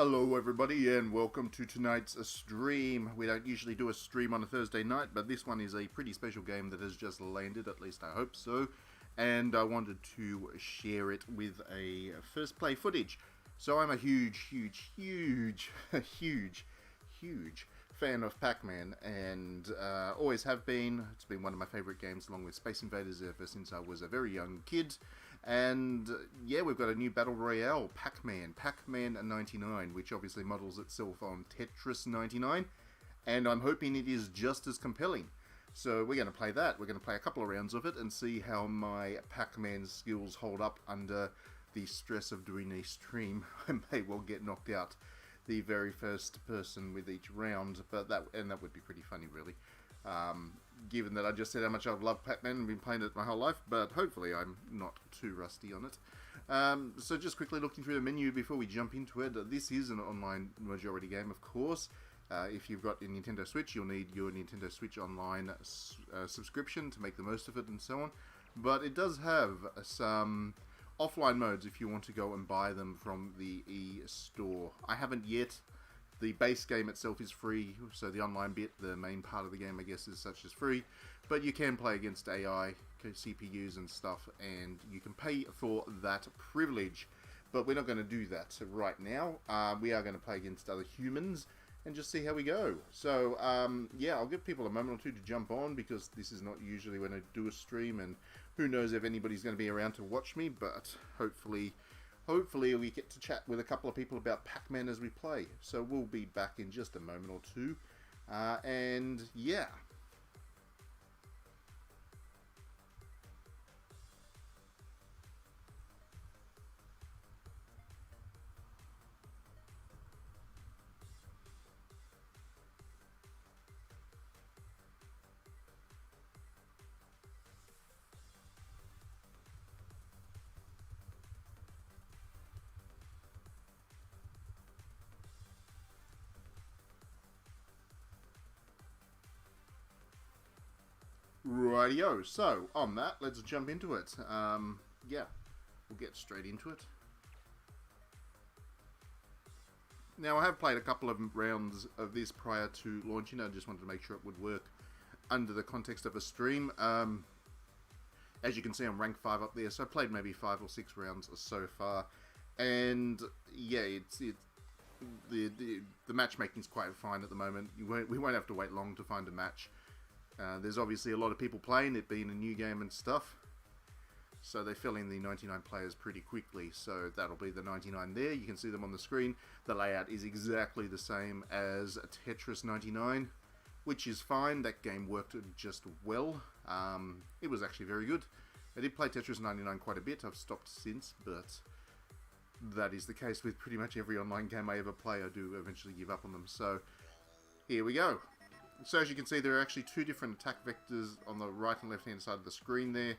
Hello everybody and welcome to tonight's stream. We don't usually do a stream on a Thursday night, but this one is a pretty special game that has just landed, at least I hope so. And I wanted to share it with a first play footage. So I'm a huge fan of Pac-Man and always have been. It's been one of my favorite games along with Space Invaders ever since I was a very young kid. And yeah, we've got a new Battle Royale, Pac-Man 99, which obviously models itself on Tetris 99. And I'm hoping it is just as compelling. So we're going to play that. We're going to play a couple of rounds of it and see how my Pac-Man skills hold up under the stress of doing a stream. I may well get knocked out the very first person with each round, but that would be pretty funny, really. Given that I just said how much I've loved Pac-Man and been playing it my whole life, but hopefully I'm not too rusty on it. So just quickly looking through the menu before we jump into it, this is an online majority game, of course. If you've got a Nintendo Switch, you'll need your Nintendo Switch Online subscription to make the most of it and so on. But it does have some offline modes if you want to go and buy them from the e-store. I haven't yet. The base game itself is free, so the online bit, the main part of the game, I guess, is such as free. But you can play against AI, CPUs and stuff, and you can pay for that privilege. But we're not going to do that right now. We are going to play against other humans and just see how we go. So, yeah, I'll give people a moment or two to jump on, because this is not usually when I do a stream, and who knows if anybody's going to be around to watch me, but hopefully we get to chat with a couple of people about Pac-Man as we play. So we'll be back in just a moment or two. And yeah. Rightio, so on that, let's jump into it. Yeah, we'll get straight into it. Now, I have played a couple of rounds of this prior to launching. I just wanted to make sure it would work under the context of a stream. As you can see, I'm rank 5 up there, so I've played maybe 5 or 6 rounds so far. And yeah, the matchmaking is quite fine at the moment. We won't have to wait long to find a match. There's obviously a lot of people playing, it being a new game and stuff. So they fill in the 99 players pretty quickly. So that'll be the 99 there. You can see them on the screen. The layout is exactly the same as Tetris 99, which is fine. That game worked just well. It was actually very good. I did play Tetris 99 quite a bit. I've stopped since, but that is the case with pretty much every online game I ever play. I do eventually give up on them. So here we go. So as you can see, there are actually 2 different attack vectors on the right and left hand side of the screen there.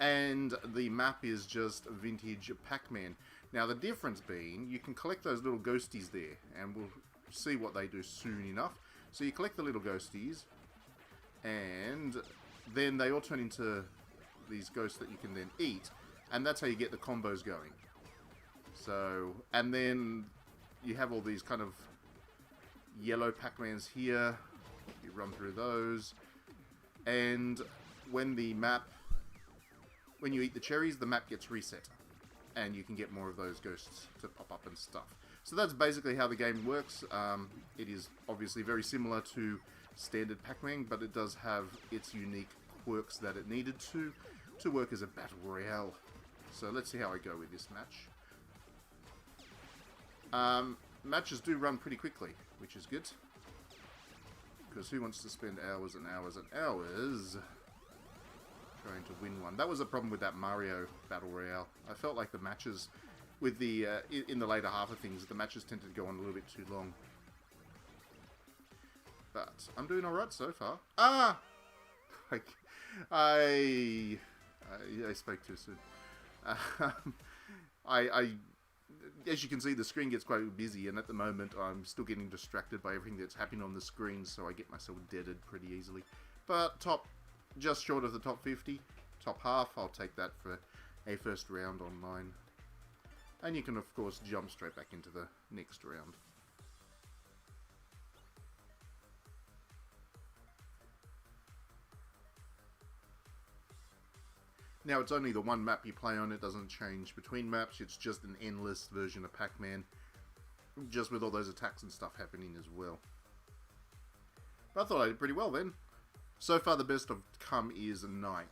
And the map is just vintage Pac-Man. Now the difference being, you can collect those little ghosties there, and we'll see what they do soon enough. So you collect the little ghosties, and then they all turn into these ghosts that you can then eat, and that's how you get the combos going. So, and then you have all these kind of yellow Pac-Mans here. You run through those, and when you eat the cherries, the map gets reset, and you can get more of those ghosts to pop up and stuff. So that's basically how the game works. It is obviously very similar to standard Pac-Man, but it does have its unique quirks that it needed to work as a battle royale. So let's see how I go with this match. Matches do run pretty quickly, which is good, because who wants to spend hours and hours and hours trying to win one? That was the problem with that Mario Battle Royale. I felt like the matches with the in the later half of things, the matches tended to go on a little bit too long. But I'm doing alright so far. Ah! I spoke too soon. As you can see, the screen gets quite busy, and at the moment I'm still getting distracted by everything that's happening on the screen, so I get myself deaded pretty easily. But just short of the top 50, top half, I'll take that for a first round online. And you can, of course, jump straight back into the next round. Now, it's only the one map you play on. It doesn't change between maps. It's just an endless version of Pac-Man, just with all those attacks and stuff happening as well. But I thought I did pretty well then. So far, the best I've come is 9th.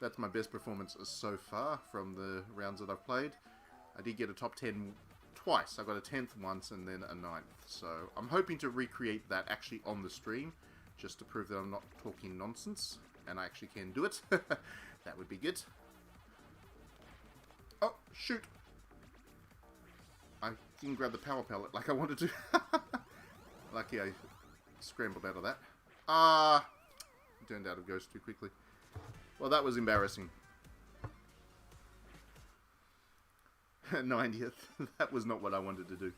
That's my best performance so far from the rounds that I've played. I did get a top 10 twice. I got a 10th once and then a 9th. So I'm hoping to recreate that actually on the stream, just to prove that I'm not talking nonsense and I actually can do it. That would be good. Oh, shoot! I didn't grab the power pellet like I wanted to. Lucky I scrambled out of that. Turned out of ghost too quickly. Well, that was embarrassing. 90th. That was not what I wanted to do.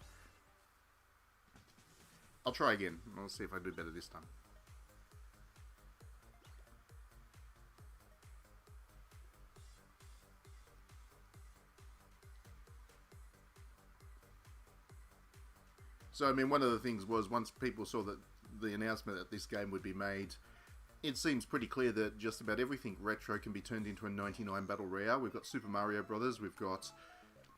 I'll try again. I'll see if I do better this time. So, I mean, one of the things was, once people saw that the announcement that this game would be made, it seems pretty clear that just about everything retro can be turned into a 99 Battle Royale. We've got Super Mario Brothers, we've got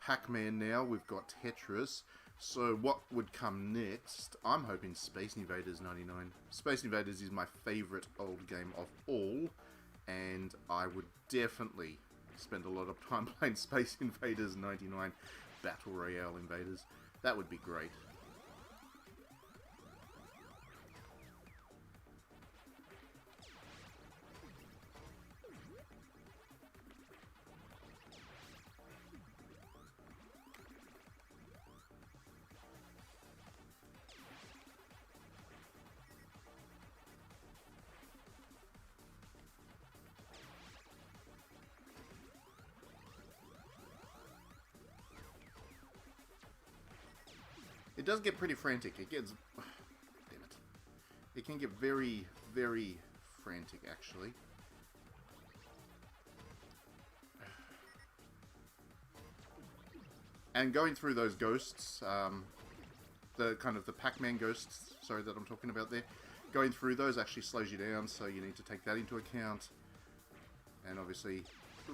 Pac-Man now, we've got Tetris. So what would come next? I'm hoping Space Invaders 99. Space Invaders is my favourite old game of all, and I would definitely spend a lot of time playing Space Invaders 99 Battle Royale Invaders. That would be great. It does get pretty frantic. It gets... damn it. It can get very, very frantic, actually. And going through those ghosts, the Pac-Man ghosts, sorry, that I'm talking about there, going through those actually slows you down, so you need to take that into account. And obviously,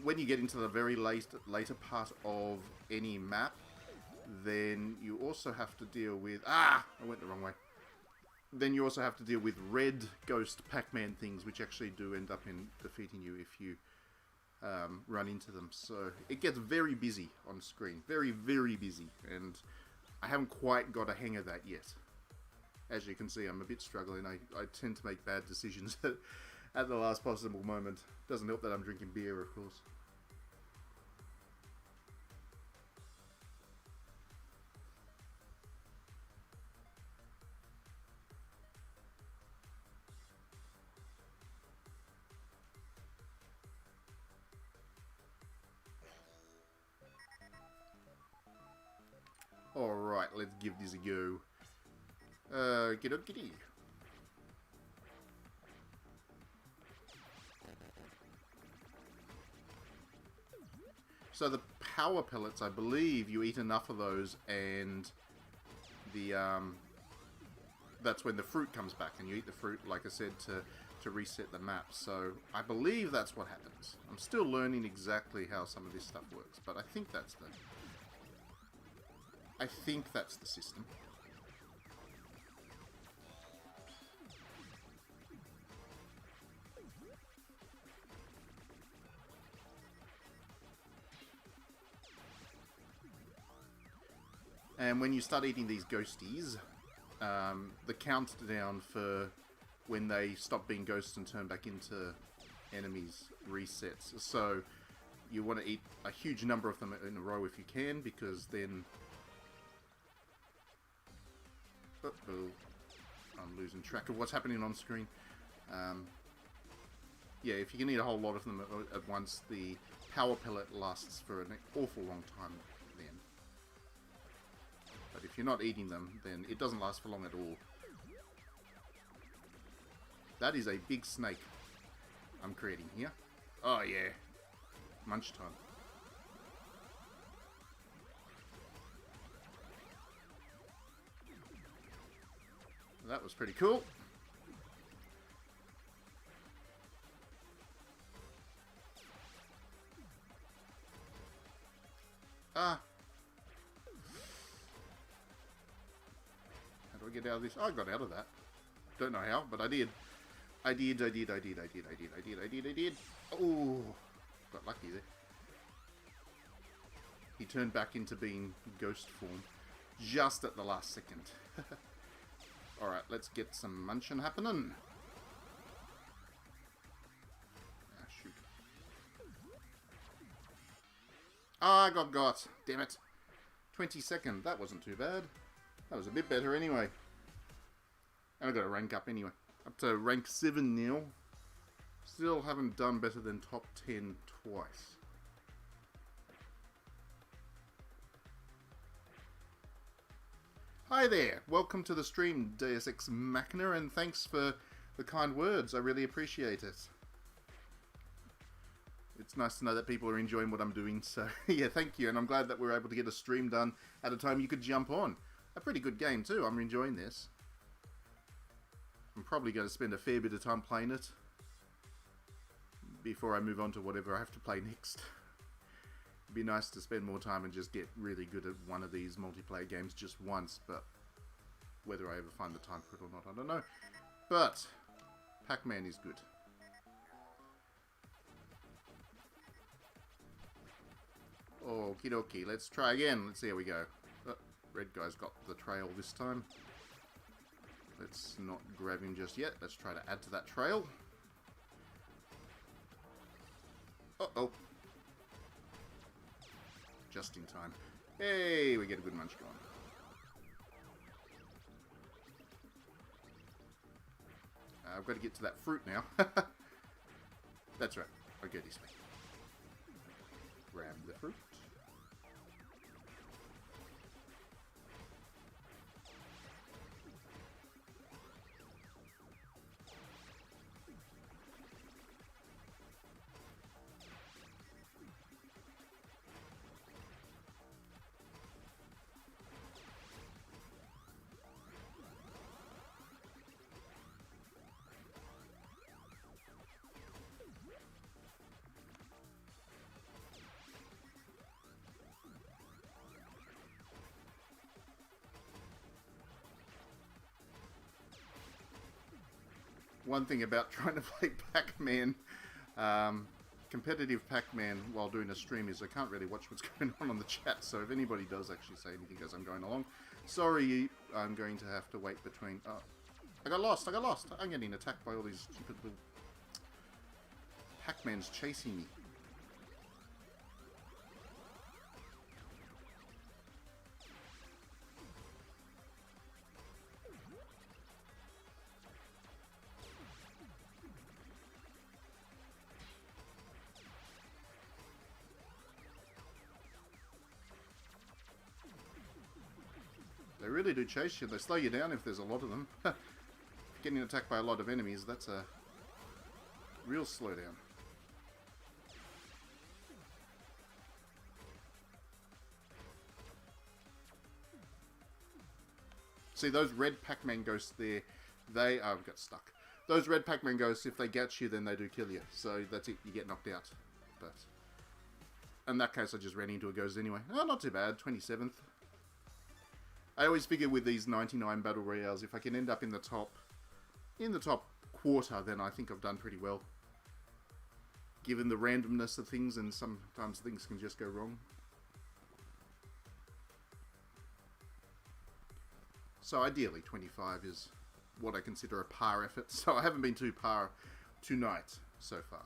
when you get into the very later part of any map, then you also have to deal with... I went the wrong way. Then you also have to deal with red ghost Pac-Man things, which actually do end up in defeating you if you run into them. So it gets very busy on screen. Very, very busy. And I haven't quite got a hang of that yet. As you can see, I'm a bit struggling. I tend to make bad decisions at the last possible moment. Doesn't help that I'm drinking beer, of course. Alright, let's give this a go. Giddy. So the power pellets, I believe you eat enough of those and the that's when the fruit comes back, and you eat the fruit, like I said, to reset the map. So I believe that's what happens. I'm still learning exactly how some of this stuff works, but I think that's the system. And when you start eating these ghosties, the countdown for when they stop being ghosts and turn back into enemies resets. So you want to eat a huge number of them in a row if you can, because then... Uh-oh. I'm losing track of what's happening on screen. Yeah, if you can eat a whole lot of them at once, the power pellet lasts for an awful long time then. But if you're not eating them, then it doesn't last for long at all. That is a big snake I'm creating here. Oh yeah. Munch time. That was pretty cool. Ah. How do I get out of this? Oh, I got out of that. Don't know how, but I did. I did. Oh, got lucky there. He turned back into being ghost form just at the last second. Alright, let's get some munchin' happening. Ah, shoot. Ah, I got. Damn it. 22nd. That wasn't too bad. That was a bit better anyway. And I got to rank up anyway. Up to rank 7 now. Still haven't done better than top 10 twice. Hi there, welcome to the stream, Deus Ex Machina, and thanks for the kind words. I really appreciate it. It's nice to know that people are enjoying what I'm doing, so yeah, thank you. And I'm glad that we're able to get a stream done at a time you could jump on. A pretty good game too, I'm enjoying this. I'm probably going to spend a fair bit of time playing it before I move on to whatever I have to play next. It'd be nice to spend more time and just get really good at one of these multiplayer games just once, but whether I ever find the time for it or not, I don't know. But Pac-Man is good. Okie dokie, let's try again. Let's see how we go. Oh, red guy's got the trail this time. Let's not grab him just yet. Let's try to add to that trail. Uh-oh. Just in time. Hey, we get a good munch going. I've got to get to that fruit now. That's right. I'll go this way. Grab the fruit. One thing about trying to play Pac-Man, competitive Pac-Man while doing a stream is I can't really watch what's going on the chat, so if anybody does actually say anything as I'm going along, sorry, I'm going to have to wait between... Oh, I got lost! I'm getting attacked by all these stupid little... Pac-Man's chasing me. They really do chase you. They slow you down if there's a lot of them. Getting attacked by a lot of enemies, that's a real slowdown. See, those red Pac-Man ghosts there, they... Oh, I've got stuck. Those red Pac-Man ghosts, if they get you, then they do kill you. So that's it, you get knocked out. But in that case, I just ran into a ghost anyway. Oh, not too bad, 27th. I always figure with these 99 battle royales, if I can end up in the top quarter, then I think I've done pretty well. Given the randomness of things, and sometimes things can just go wrong. So ideally, 25 is what I consider a par effort. So I haven't been too par tonight so far.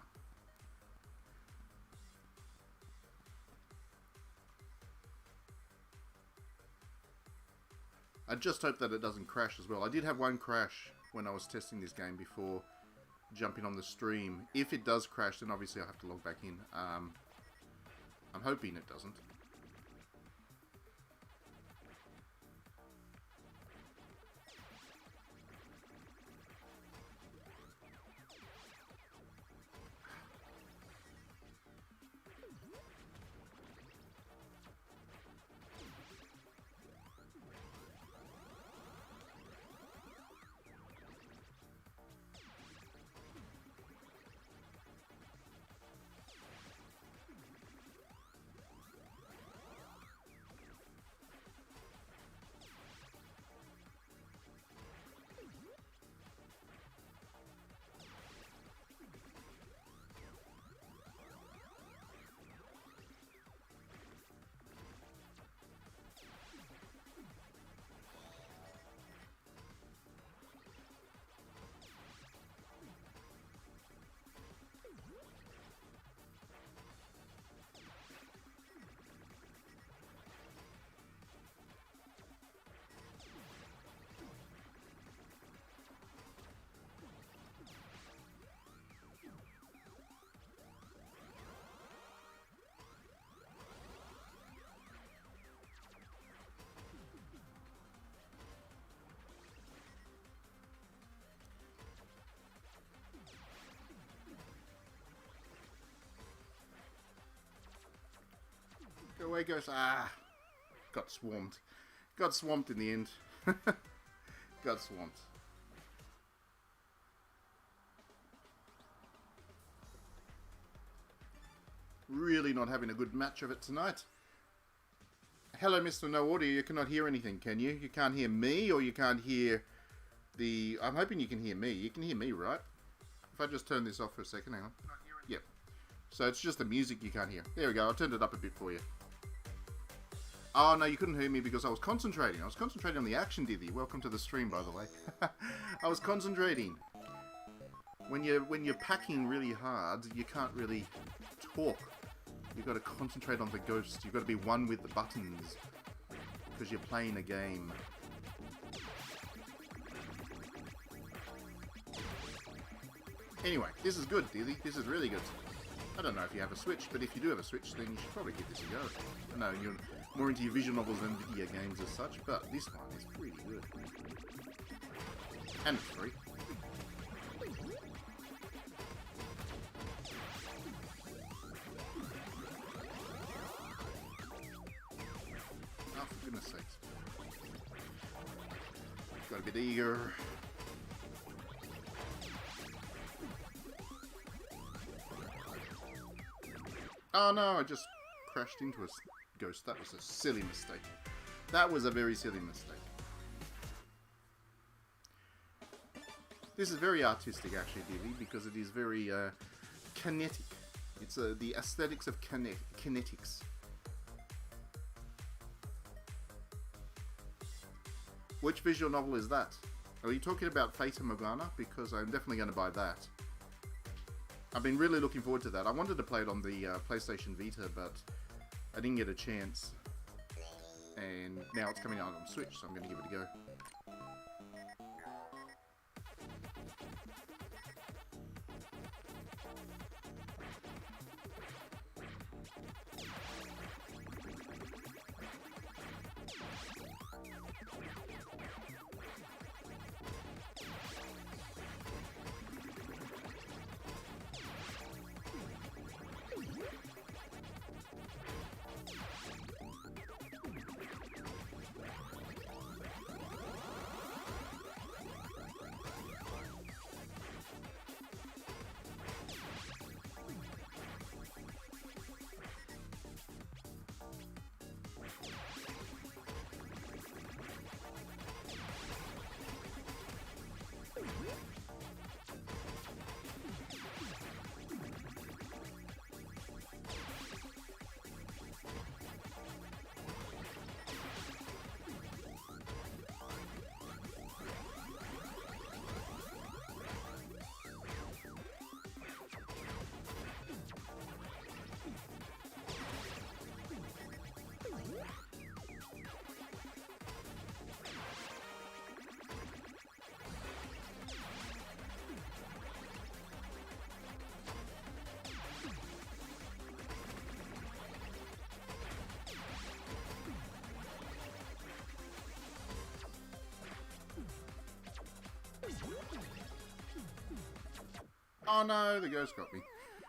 I just hope that it doesn't crash as well. I did have one crash when I was testing this game before jumping on the stream. If it does crash, then obviously I'll have to log back in. I'm hoping it doesn't. Away goes... Ah! Got swarmed. Got swamped in the end. Got swamped. Really not having a good match of it tonight. Hello, Mr. No Audio. You cannot hear anything, can you? You can't hear me, or you can't hear the... I'm hoping you can hear me. You can hear me, right? If I just turn this off for a second, hang on. Yep. So it's just the music you can't hear. There we go. I turned it up a bit for you. Oh, no, you couldn't hear me because I was concentrating. I was concentrating on the action, Dithy. Welcome to the stream, by the way. I was concentrating. When you're packing really hard, you can't really talk. You've got to concentrate on the ghost. You've got to be one with the buttons. Because you're playing a game. Anyway, this is good, Dithy. This is really good. I don't know if you have a Switch, but if you do have a Switch, then you should probably give this a go. I know you're more into your visual novels than video games as such, but this one is pretty good. And it's free. Oh, for goodness sakes. Got a bit eager. Oh no, I just crashed into a ghost. That was a silly mistake. That was a very silly mistake. This is very artistic actually, Dithy, because it is very kinetic. It's the aesthetics of kinetics. Which visual novel is that? Are you talking about Fata Morgana? Because I'm definitely going to buy that. I've been really looking forward to that. I wanted to play it on the PlayStation Vita, but I didn't get a chance. And now it's coming out on Switch, so I'm going to give it a go. Oh no, the ghost got me.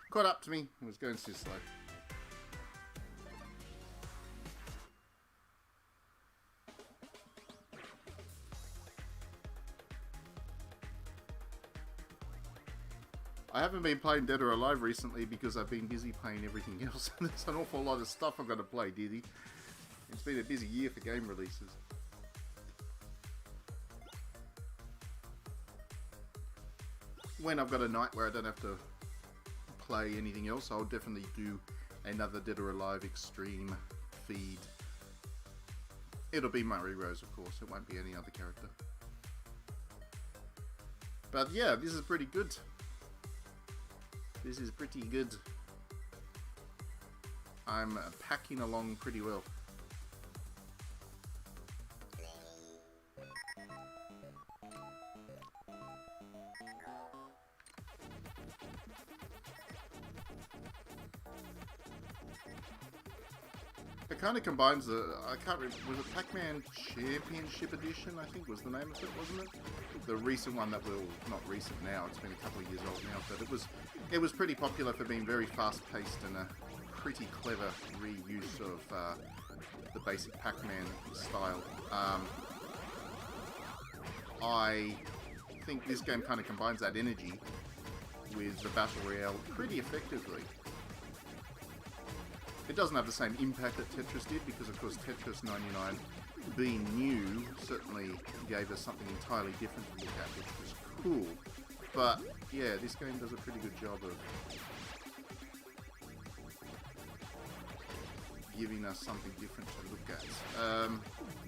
Caught up to me. It was going too slow. I haven't been playing Dead or Alive recently because I've been busy playing everything else. There's an awful lot of stuff I've got to play, Dithy. It's been a busy year for game releases. When I've got a night where I don't have to play anything else, I'll definitely do another Dead or Alive Extreme feed. It'll be Murray Rose, of course. It won't be any other character. But yeah, this is pretty good. This is pretty good. I'm packing along pretty well. it kind of combines the, I can't remember, was it Pac-Man Championship Edition, I think was the name of it, wasn't it? The recent one that will, not recent now, it's been a couple of years old now, but it was pretty popular for being very fast-paced and a pretty clever reuse of the basic Pac-Man style. I think this game kind of combines that energy with the Battle Royale pretty effectively. It doesn't have the same impact that Tetris did, because of course Tetris 99, being new, certainly gave us something entirely different to look at, which was cool. But yeah, this game does a pretty good job of giving us something different to look at.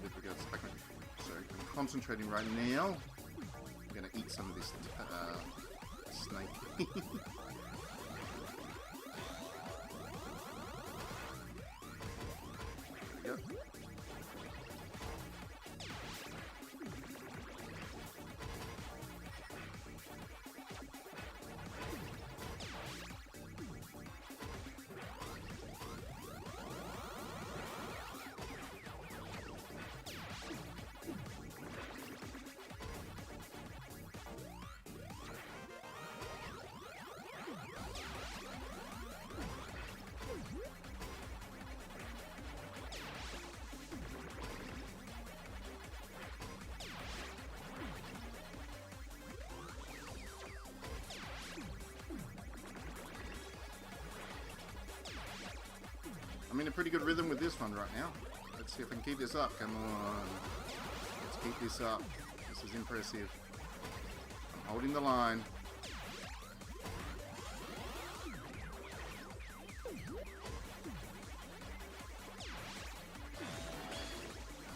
With regards to Pac-Man. So I'm concentrating right now. I'm going to eat some of this snake. There we go. I'm in a pretty good rhythm with this one right now. Let's see if I can keep this up. Come on. Let's keep this up. This is impressive. I'm holding the line.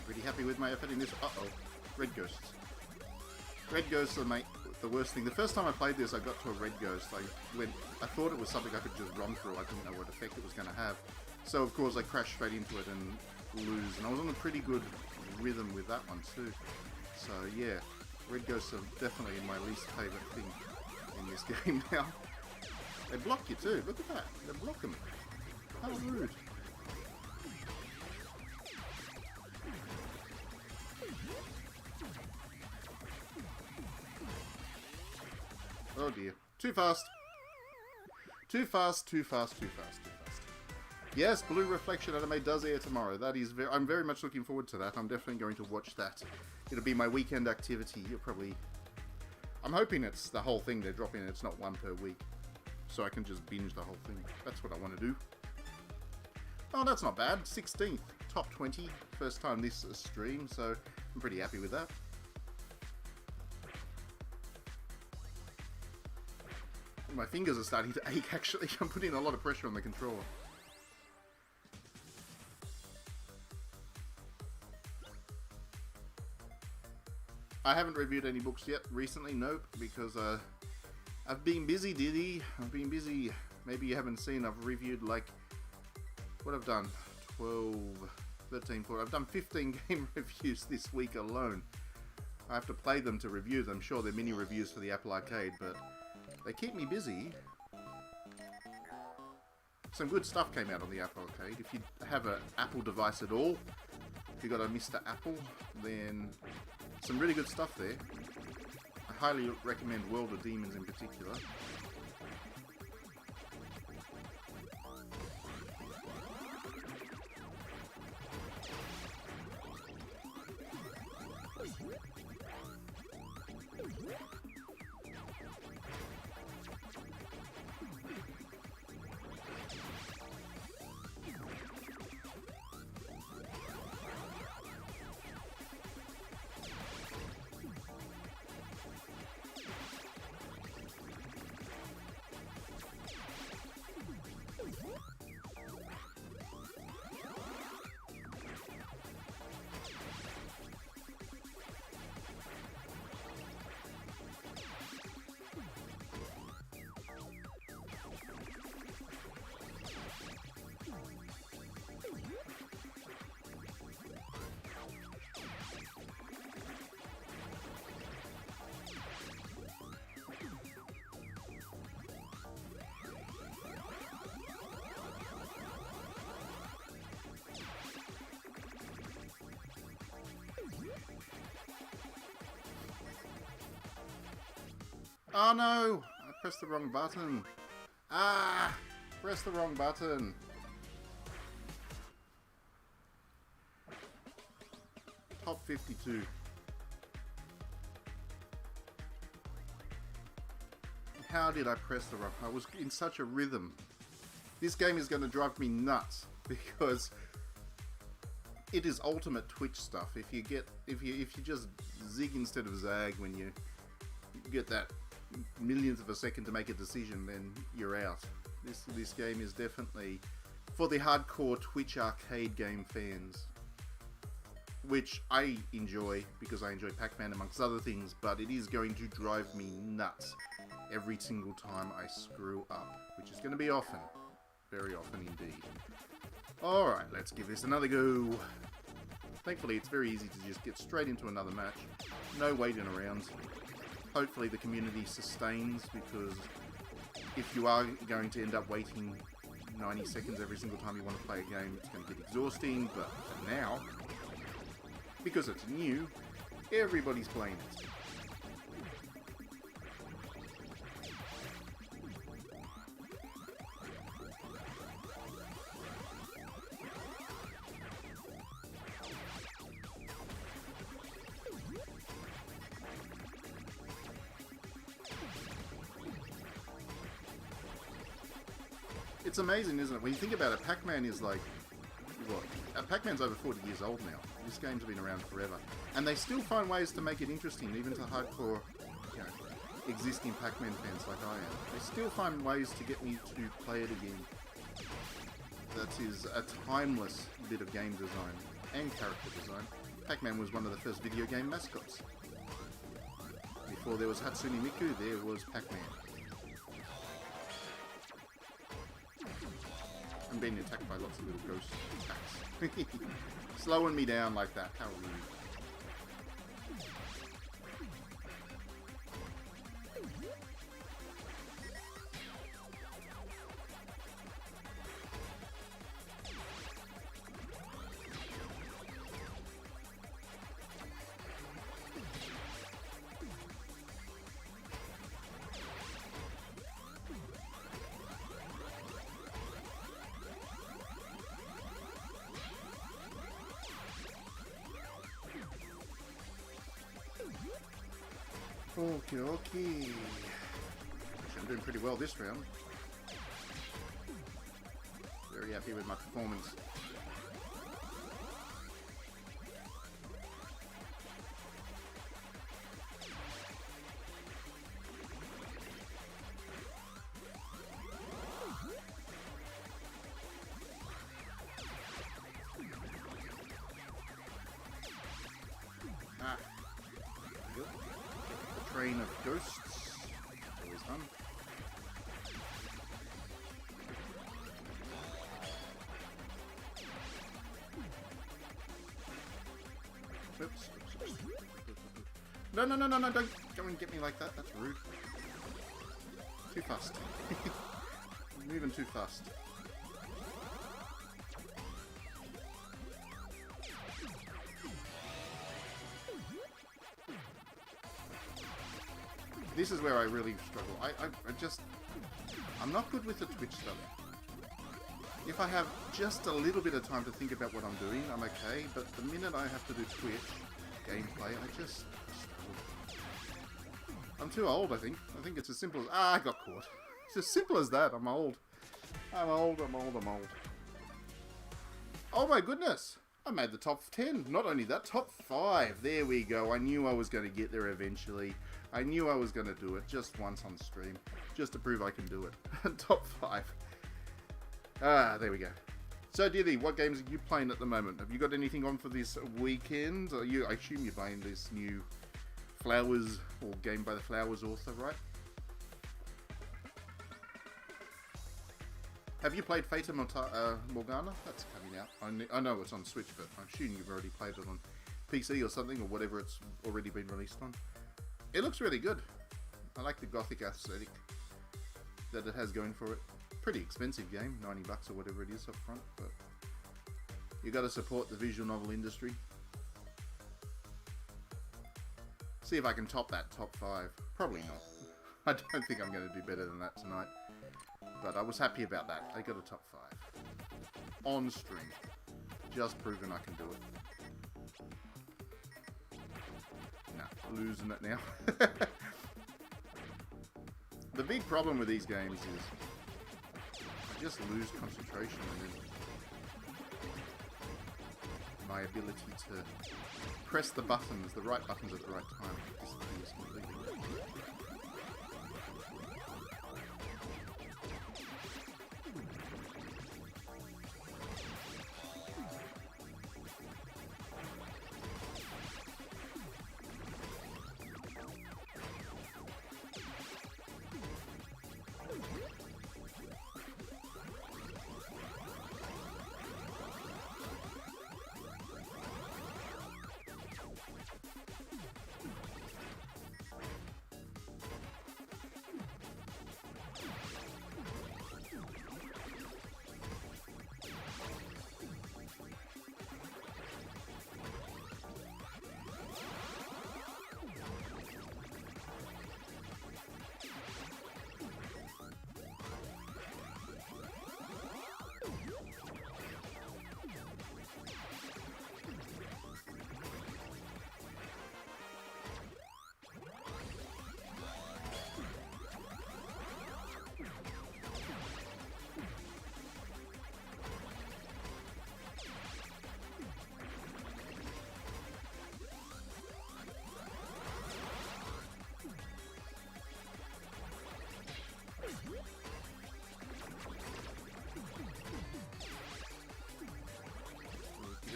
Pretty happy with my effort in this. Uh-oh. Red ghosts. Red ghosts are the worst thing. The first time I played this, I got to a red ghost. I thought it was something I could just run through. I didn't know what effect it was going to have. So of course I crashed straight into it and lose. And I was on a pretty good rhythm with that one too. So yeah, red ghosts are definitely my least favourite thing in this game now. They block you too. Look at that. They're blocking. How rude. Oh dear. Too fast. Too fast, too fast, too fast, too fast. Yes, Blue Reflection Anime does air tomorrow. That is I'm very much looking forward to that. I'm definitely going to watch that. It'll be my weekend activity. I'm hoping it's the whole thing they're dropping. It's not one per week. So I can just binge the whole thing. That's what I want to do. Oh, that's not bad. 16th. Top 20. First time this stream, so I'm pretty happy with that. My fingers are starting to ache, actually. I'm putting a lot of pressure on the controller. I haven't reviewed any books yet recently, nope, because I've been busy, Diddy. I've been busy. Maybe you haven't seen, I've reviewed like, what I've done, 12, 13, 14. I've done 15 game reviews this week alone. I have to play them to review them. Sure, they're mini reviews for the Apple Arcade, but they keep me busy. Some good stuff came out on the Apple Arcade. If you have an Apple device at all, if you got a Mr. Apple, then some really good stuff there. I highly recommend World of Demons in particular. Oh no! I pressed the wrong button. Ah! Press the wrong button. Top 52. How did I press the wrong? I was in such a rhythm. This game is going to drive me nuts because it is ultimate Twitch stuff. If you just zig instead of zag when you get that millionth of a second to make a decision, then you're out. This game is definitely for the hardcore Twitch arcade game fans, which I enjoy because I enjoy Pac-Man amongst other things, but it is going to drive me nuts every single time I screw up, which is going to be often. Very often indeed. Alright, let's give this another go. Thankfully, it's very easy to just get straight into another match. No waiting around. Hopefully the community sustains, because if you are going to end up waiting 90 seconds every single time you want to play a game, it's going to get exhausting, but for now, because it's new, everybody's playing it. It's amazing, isn't it? When you think about it, Pac-Man is like, what? Pac-Man's over 40 years old now. This game's been around forever. And they still find ways to make it interesting, even to hardcore, you know, existing Pac-Man fans like I am. They still find ways to get me to play it again. That is a timeless bit of game design and character design. Pac-Man was one of the first video game mascots. Before there was Hatsune Miku, there was Pac-Man. I'm being attacked by lots of little ghost attacks. Slowing me down like that. How rude. Okay. I'm doing pretty well this round. Very happy with my performance. Train of ghosts. Always fun. Oops. No, don't go and get me like that. That's rude. Too fast. Moving too fast. This is where I really struggle. I'm not good with the Twitch stuff. If I have just a little bit of time to think about what I'm doing, I'm okay, but the minute I have to do Twitch gameplay, I struggle. I'm too old, I think. I think it's as simple as, I got caught. It's as simple as that. I'm old. I'm old. Oh my goodness! I made the top 10. Not only that, top 5. There we go. I knew I was going to get there eventually. I knew I was going to do it just once on stream, just to prove I can do it. Top 5. There we go. So, Diddy, what games are you playing at the moment? Have you got anything on for this weekend? I assume you're playing this new Flowers, or Game by the Flowers author, right? Have you played Fata Morgana? That's coming out. I know it's on Switch, but I'm assuming you've already played it on PC or something, or whatever it's already been released on. It looks really good. I like the gothic aesthetic that it has going for it. Pretty expensive game, $90 or whatever it is up front, but you got to support the visual novel industry. See if I can top that top 5. Probably not. I don't think I'm going to do better than that tonight. But I was happy about that. I got a top 5. On stream. Just proving I can do it. Nah, losing it now. The big problem with these games is I just lose concentration and then my ability to press the buttons, the right buttons at the right time, disappears completely.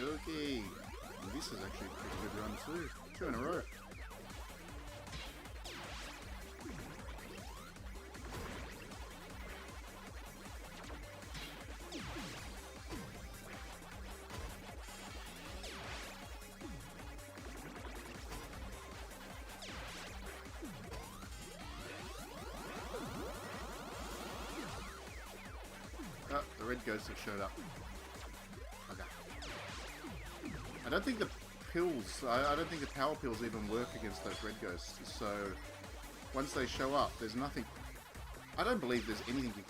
Okay, this is actually a pretty good run too. 2 in a row. Oh, the red ghosts have showed up. Okay. I don't think the pills, I don't think the power pills even work against those red ghosts, so once they show up, there's nothing, I don't believe there's anything you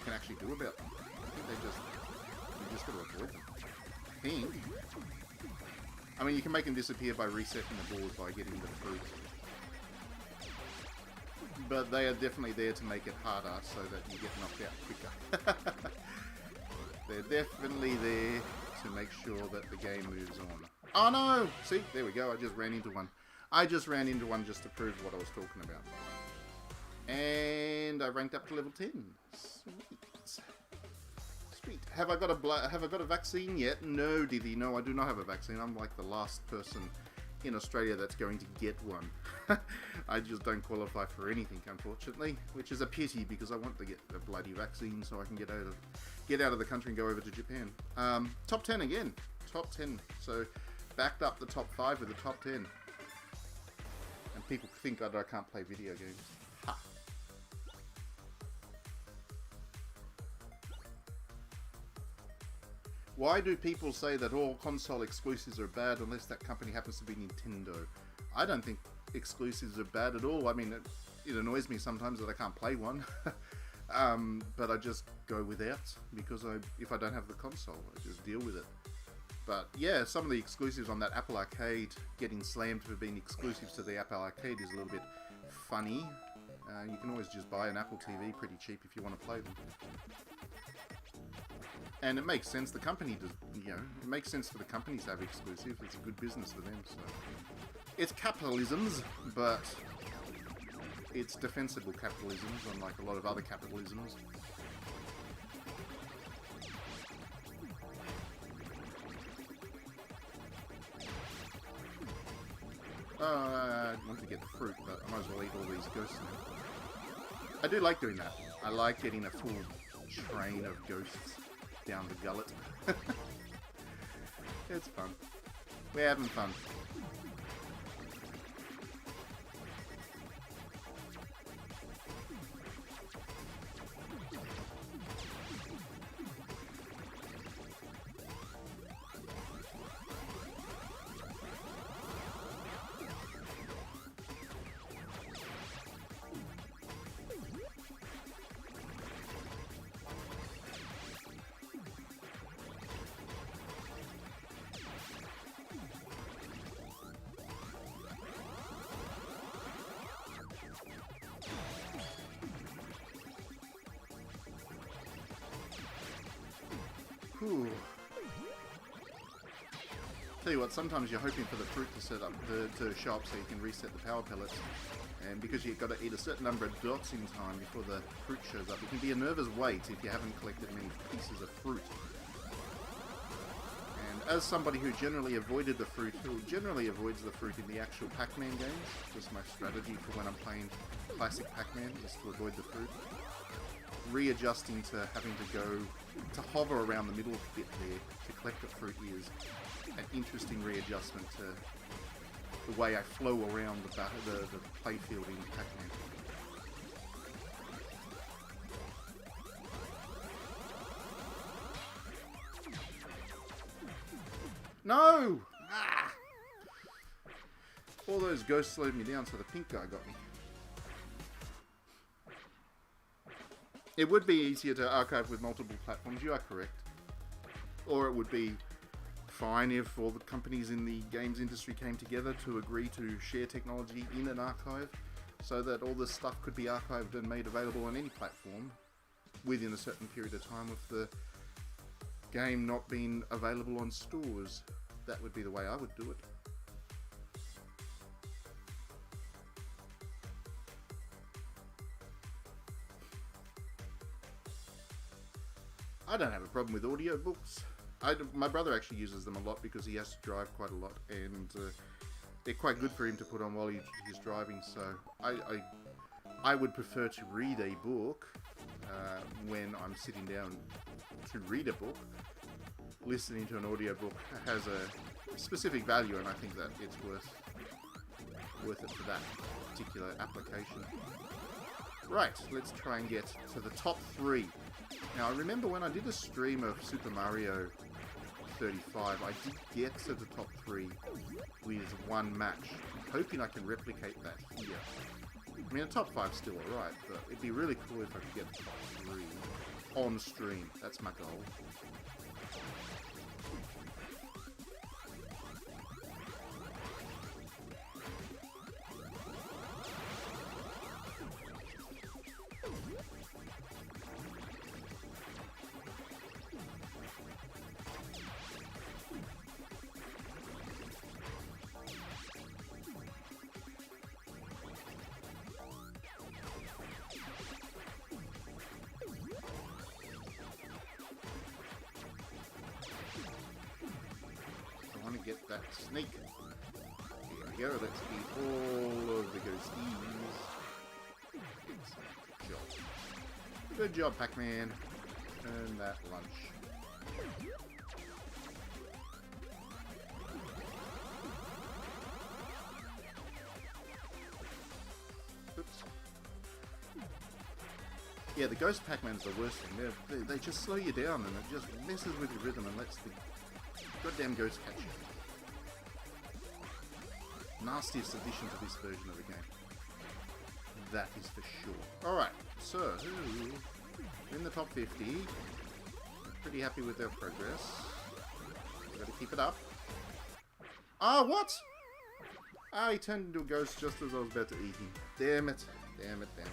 can actually do about them. I think you just gotta avoid them. I think. I mean, you can make them disappear by resetting the board by getting the fruit. But they are definitely there to make it harder so that you get knocked out quicker. They're definitely there to make sure that the game moves on. Oh no! See, there we go, I just ran into one. I just ran into one just to prove what I was talking about. And I ranked up to level 10. Sweet. Sweet. Have I got a vaccine yet? No, Diddy, no, I do not have a vaccine. I'm like the last person in Australia that's going to get one. I just don't qualify for anything, unfortunately, which is a pity because I want to get the bloody vaccine so I can get out of the country and go over to Japan. Top 10 again. Top 10. So backed up the top 5 with the top 10. And people think that I can't play video games. Ha. Why do people say that all console exclusives are bad unless that company happens to be Nintendo? I don't think exclusives are bad at all. I mean, it annoys me sometimes that I can't play one. But I just go without because if I don't have the console, I just deal with it. But yeah, some of the exclusives on that Apple Arcade getting slammed for being exclusives to the Apple Arcade is a little bit funny. You can always just buy an Apple TV pretty cheap if you want to play them. And it makes sense. The company does, it makes sense for the companies to have exclusive. It's a good business for them. So it's capitalisms, but it's defensible capitalisms, unlike a lot of other capitalisms. I want to get the fruit, but I might as well eat all these ghosts now. I do like doing that. I like getting a full train of ghosts down the gullet. It's fun. We're having fun. Whew. Tell you what, sometimes you're hoping for the fruit to set up to show up so you can reset the power pellets, and because you've got to eat a certain number of dots in time before the fruit shows up, it can be a nervous wait if you haven't collected many pieces of fruit. And as somebody who generally avoids the fruit in the actual Pac-Man games, just my strategy for when I'm playing classic Pac-Man is to avoid the fruit. Readjusting to having to go to hover around the middle bit there to collect the fruit is an interesting readjustment to the way I flow around the playfield in Pac-Man. No! Ah! All those ghosts slowed me down, so the pink guy got me. It would be easier to archive with multiple platforms, you are correct. Or it would be fine if all the companies in the games industry came together to agree to share technology in an archive so that all this stuff could be archived and made available on any platform within a certain period of time with the game not being available on stores. That would be the way I would do it. I don't have a problem with audiobooks. My brother actually uses them a lot because he has to drive quite a lot, and they're quite good for him to put on while he's driving. So I would prefer to read a book when I'm sitting down to read a book. Listening to an audiobook has a specific value, and I think that it's worth it for that particular application. Right, let's try and get to the top 3. Now, I remember when I did a stream of Super Mario 35, I did get to the top 3 with one match. I'm hoping I can replicate that here. I mean, a top 5's still alright, but it'd be really cool if I could get the top 3 on stream. That's my goal. Get that snake. Here we go, let's eat all of the ghosties. Good job. Good job, Pac-Man. Earn that lunch. Oops. Yeah, the ghost Pac-Man's the worst thing. They just slow you down and it just messes with your rhythm and lets the goddamn ghost catch you. Nastiest addition to this version of the game. That is for sure. Alright, so in the top 50. Pretty happy with their progress. Gotta keep it up. Ah, what? Ah, he turned into a ghost just as I was about to eat him. Damn it. Damn it, damn it.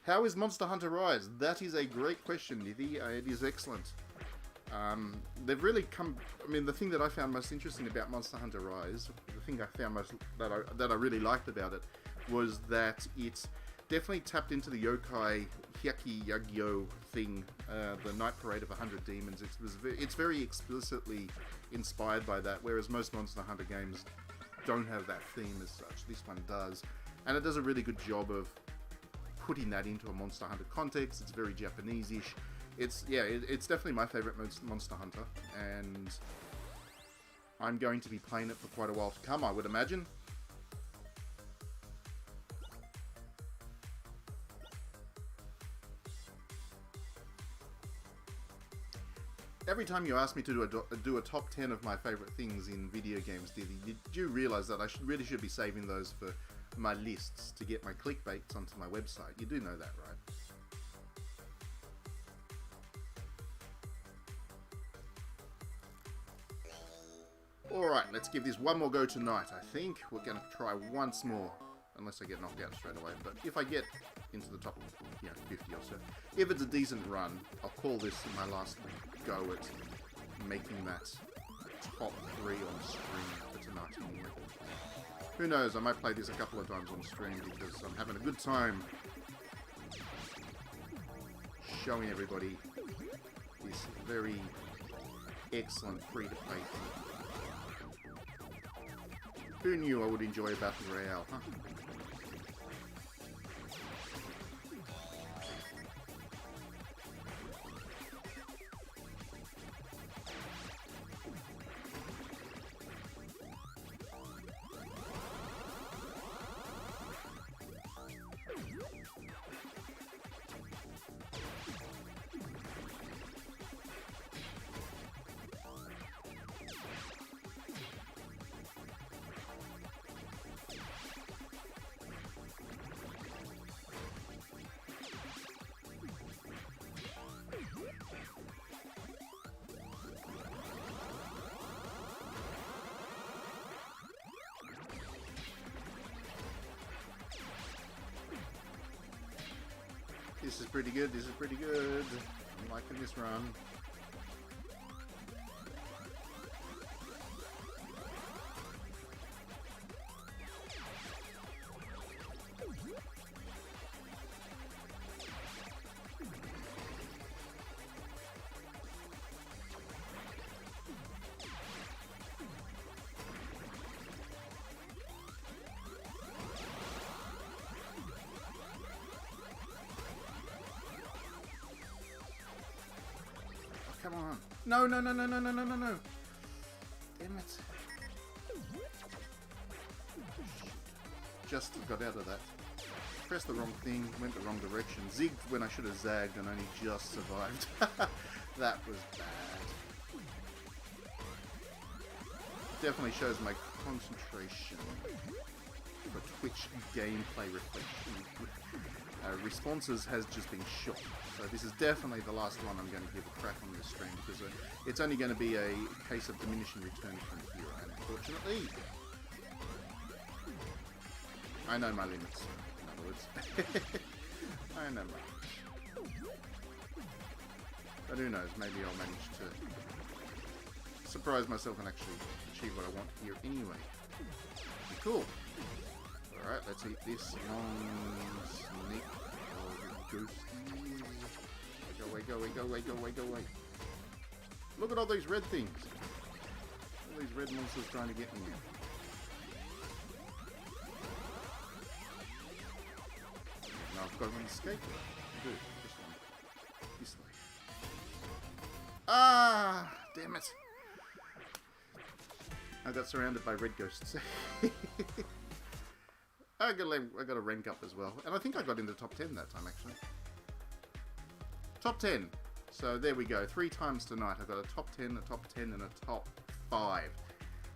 How is Monster Hunter Rise? That is a great question, Nithy. It is excellent. They've really come. I mean, the thing that I found most interesting about Monster Hunter Rise, the thing I found most that I really liked about it, was that it definitely tapped into the yokai Hyaki Yagyo thing, the Night Parade of 100 Demons. It's very explicitly inspired by that, whereas most Monster Hunter games don't have that theme as such. This one does, and it does a really good job of putting that into a Monster Hunter context. It's very Japanese-ish. It's definitely my favourite Monster Hunter, and I'm going to be playing it for quite a while to come, I would imagine. Every time you ask me to do a top 10 of my favourite things in video games, did you realise that I really should be saving those for my lists to get my clickbaits onto my website? You do know that, right? Alright, let's give this one more go tonight, I think. We're going to try once more. Unless I get knocked out straight away. But if I get into the top, 50 or so. If it's a decent run, I'll call this my last go at making that top 3 on stream for tonight anyway. Who knows, I might play this a couple of times on stream because I'm having a good time showing everybody this very excellent free-to-play thing. Who knew I would enjoy Battle Royale, huh? This is pretty good, this is pretty good. I'm liking this run. Come on. No, no, no, no, no, no, no, no, no. Damn it. Just got out of that. Pressed the wrong thing, went the wrong direction. Zigged when I should have zagged and only just survived. That was bad. Definitely shows my concentration for Twitch gameplay reflection. Responses has just been shot. So this is definitely the last one I'm going to give a crack on this stream because it's only going to be a case of diminishing returns from here, unfortunately. I know my limits, in other words. I know my limits. But who knows, maybe I'll manage to surprise myself and actually achieve what I want here anyway. Cool. Alright, let's eat this long snake or ghosties. Go away, go away, go away, go away, go away. Look at all these red things. All these red monsters trying to get me. Now I've got an escape. Do this one. This way. Ah! Damn it. I got surrounded by red ghosts. I got a rank up as well. And I think I got into top 10 that time, actually. Top 10. So there we go. 3 times tonight. I got a top 10, a top 10, and a top 5.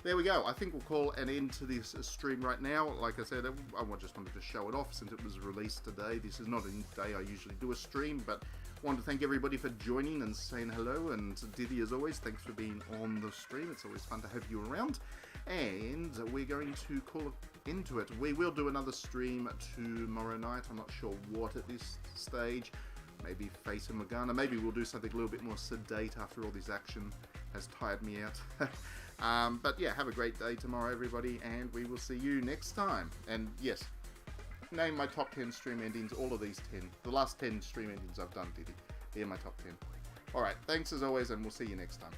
There we go. I think we'll call an end to this stream right now. Like I said, I just wanted to show it off since it was released today. This is not a day I usually do a stream, but I want to thank everybody for joining and saying hello. And Diddy, as always, thanks for being on the stream. It's always fun to have you around. And we're going to call it into it. We will do another stream tomorrow night. I'm not sure what at this stage. Maybe Face and Morgana. Maybe we'll do something a little bit more sedate after all this action has tired me out. But yeah, have a great day tomorrow, everybody, and we will see you next time. And yes, name my top 10 stream endings, all of these 10. The last 10 stream endings I've done, Diddy. They're my top 10. Alright, thanks as always, and we'll see you next time.